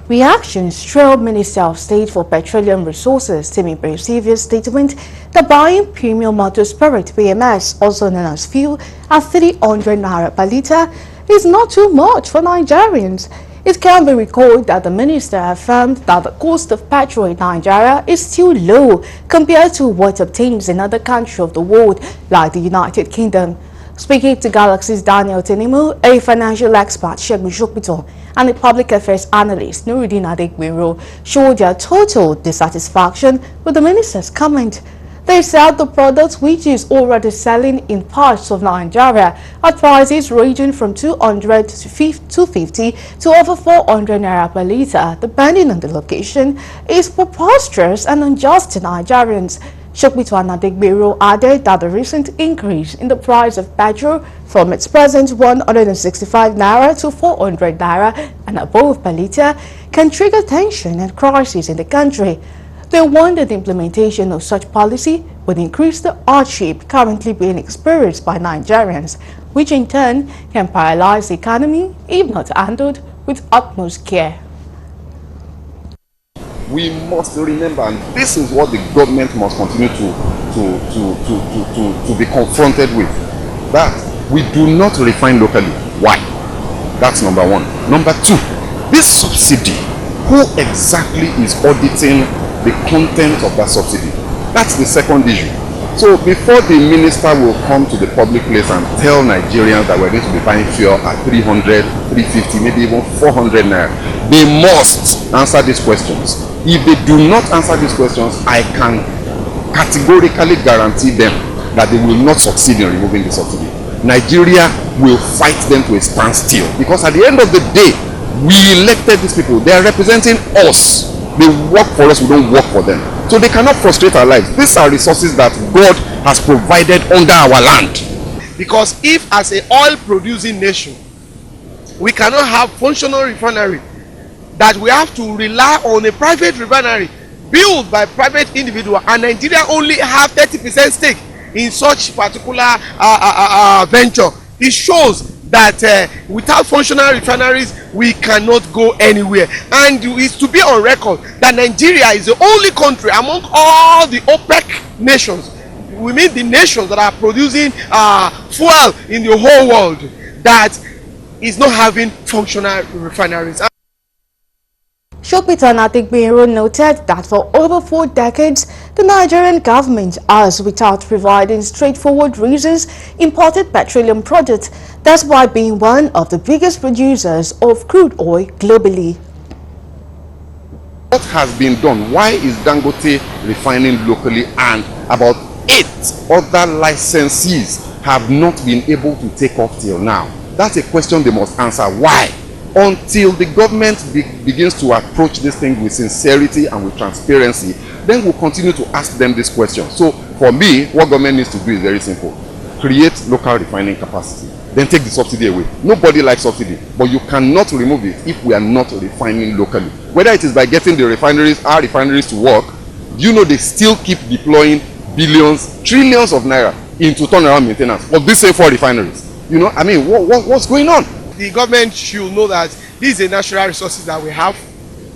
Reactions trailed Minister of State for Petroleum Resources Timipre Sylva's statement that buying premium motor spirit (PMS), also known as fuel, at 300 naira per litre is not too much for Nigerians. It can be recalled that the minister affirmed that the cost of petrol in Nigeria is still low compared to what obtains in other countries of the world like the United Kingdom. Speaking to Galaxy's Daniel Tenimu, a financial expert Shokbito, and a public affairs analyst Nuruddin Adegbero showed their total dissatisfaction with the minister's comment. They said the product, which is already selling in parts of Nigeria at prices ranging from 200 to 250 to over 400 naira per litre, depending on the location, is preposterous and unjust to Nigerians. Shokbito and Adegbero added that the recent increase in the price of petrol from its present 165 naira to 400 naira and above per litre can trigger tension and crisis in the country. They warned the implementation of such policy would increase the hardship currently being experienced by Nigerians, which in turn can paralyze the economy if not handled with utmost care. We must remember, and this is what the government must continue to be confronted with, that we do not refine locally. Why? That's number one. Number two, this subsidy, who exactly is auditing the content of that subsidy? That's the second issue. So before the minister will come to the public place and tell Nigerians that we're going to be buying fuel at 300, 350, maybe even 400 naira, they must answer these questions. If they do not answer these questions, I can categorically guarantee them that they will not succeed in removing the subsidy. Nigeria will fight them to a standstill, because at the end of the day, we elected these people. They are representing us. They work for us, we don't work for them. So they cannot frustrate our lives. These are resources that God has provided under our land. Because if as an oil producing nation, we cannot have functional refinery, that we have to rely on a private refinery built by private individual, and Nigeria only have 30% stake in such particular venture, it shows that without functional refineries we cannot go anywhere. And it's to be on record that Nigeria is the only country among all the OPEC nations, we mean the nations that are producing fuel in the whole world, that is not having functional refineries. Shokbito and Adegbero noted that for over 4 decades, the Nigerian government has, without providing straightforward reasons, imported petroleum products, thereby being one of the biggest producers of crude oil globally. What has been done? Why is Dangote refining locally and about 8 other licensees have not been able to take off till now? That's a question they must answer. Why? Until the government begins to approach this thing with sincerity and with transparency, then we'll continue to ask them this question. So for me, what government needs to do is very simple. Create local refining capacity, then take the subsidy away. Nobody likes subsidy, but you cannot remove it if we are not refining locally. Whether it is by getting the refineries, our refineries to work, you know they still keep deploying billions, trillions of naira into turnaround maintenance of these same 4 refineries. You know, I mean, what's going on? The government should know that these are natural resources that we have.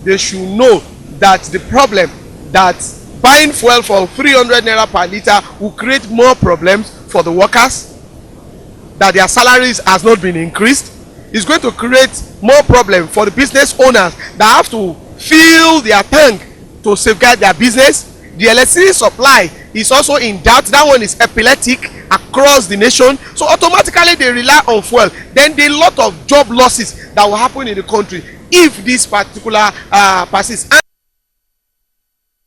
They should know that the problem that buying fuel for 300 naira per litre will create more problems for the workers, that their salaries has not been increased. It's going to create more problem for the business owners that have to fill their tank to safeguard their business. The electricity supply is also in doubt. That one is epileptic across the nation. So automatically they rely on fuel. Then there are a lot of job losses that will happen in the country if this particular passes.